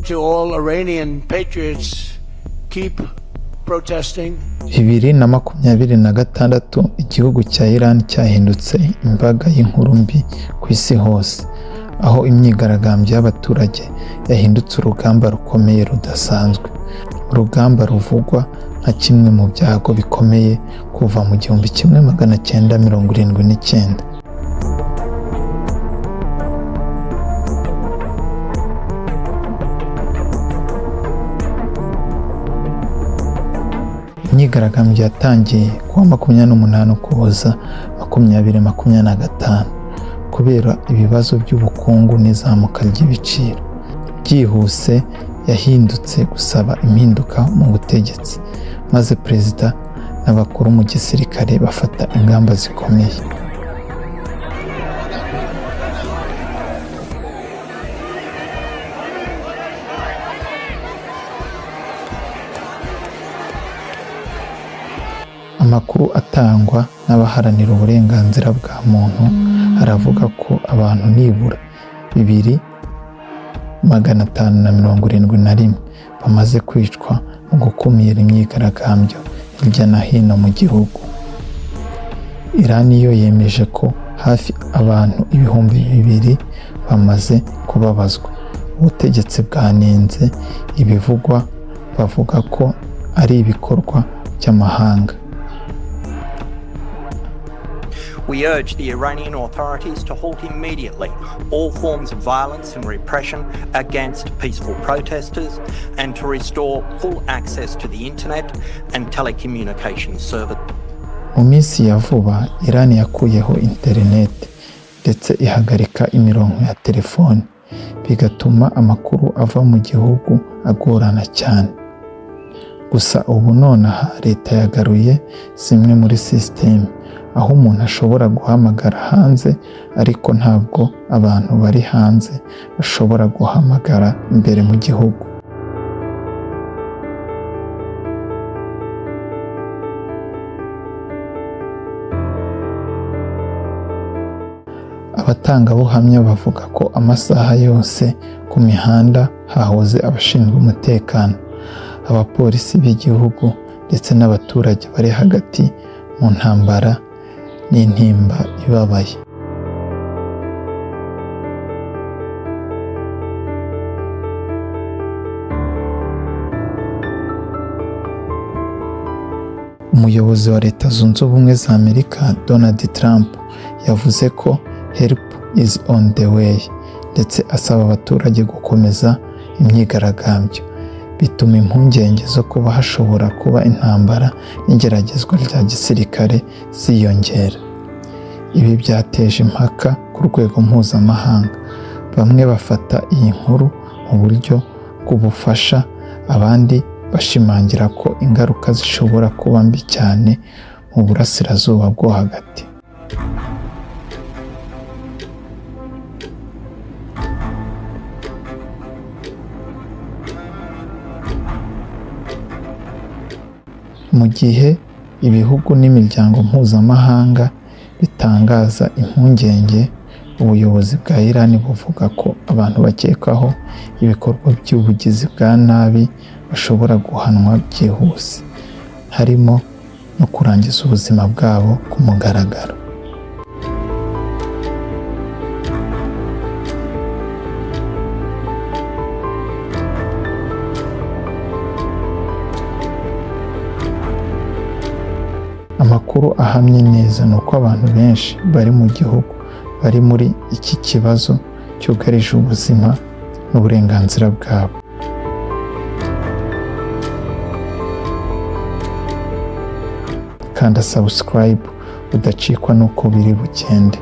to all Iranian patriots, keep protesting. 2026 igihugu cya Iran cyahindutse imbaga y'inkuru mbi ku isi hose, aho imyigaragambyo y'abaturage yahindutse urugamba rukomeye rudasanzwe, urugamba ruvugwa nka kimwe mu byago bikomeye kuva mu 1979. Imyigaragambyo yatangiye kuwa 28 Ukuboza 2025 kubera ibibazo by'ubukungu n'izamuka ry'ibiciro. Byihuse yahindutse gusaba impinduka mu butegetsi, maze perezida n'abakuru mu gisirikare bafata ingamba zikomeye. Amakuru atangwa n'abaharanira uburenganzira bwa muntu aravuga ko abantu nibura 2571 bamaze kwicwa mu gukumira imyigaragambyo hirya no hino mu gihugu. Iran yo yemeje ko hafi abantu 2,000 bamaze kubabazwa. Ubutegetsi bwanenze ibivugwa, bavuga ko ari ibikorwa by'amahanga. We urge the Iranian authorities to halt immediately all forms of violence and repression against peaceful protesters and to restore full access to the internet and telecommunications services. Mu minsi ya vuba, Iran yakuyeho internet ndetse ihagarika imirongo ya telefoni, bigatuma amakuru ava mu gihugu agorana cyane. Gusa ubu nonaha leta yagaruye zimwe muri system aho umuntu ashobora guhamagara hanze, ariko ntabwo abantu bari hanze bashobora guhamagara imbere mu gihugu. Abatangabuhamya bavuga ko amasaha yose ku mihanda hahoze abashinzwe umutekano, abapolisi b'igihugu ndetse n'abaturage bari hagati mu ntambara n'intimba ibabaye. Umuyobozi wa Leta Zunze Ubumwe za Amerika Donald Trump yavuze ko help is on the way, ndetse asaba abaturage gukomeza imyigaragambyo. Bituma impungenge zo kuba hashobora kuba intambara n'igeragezwa rya gisirikare ziyongera. Ibi byateje impaka ku rwego mpuzamahanga. Bamwe bafata iyi nkuru mu buryo bw'ubufasha, abandi bashimangira ko ingaruka zishobora kuba mbi cyane mu burasirazuba bwo hagati. Mu gihe ibihugu n'imiryango mpuzamahanga bitangaza impungenge, ubuyobozi bwa Iran buvuga ko abantu bakekaho ibikorwa by'ubugizi bwa nabi bashobora guhanwa byihuse, harimo no kurangiza ubuzima bwabo ku mugaragaro. Amakuru ahamye neza ni uko abantu benshi bari mu gihugu bari muri iki kibazo cyugarije ubuzima n'uburenganzira bwabo. Kanda subscribe udacikwa n'uko biri bugende.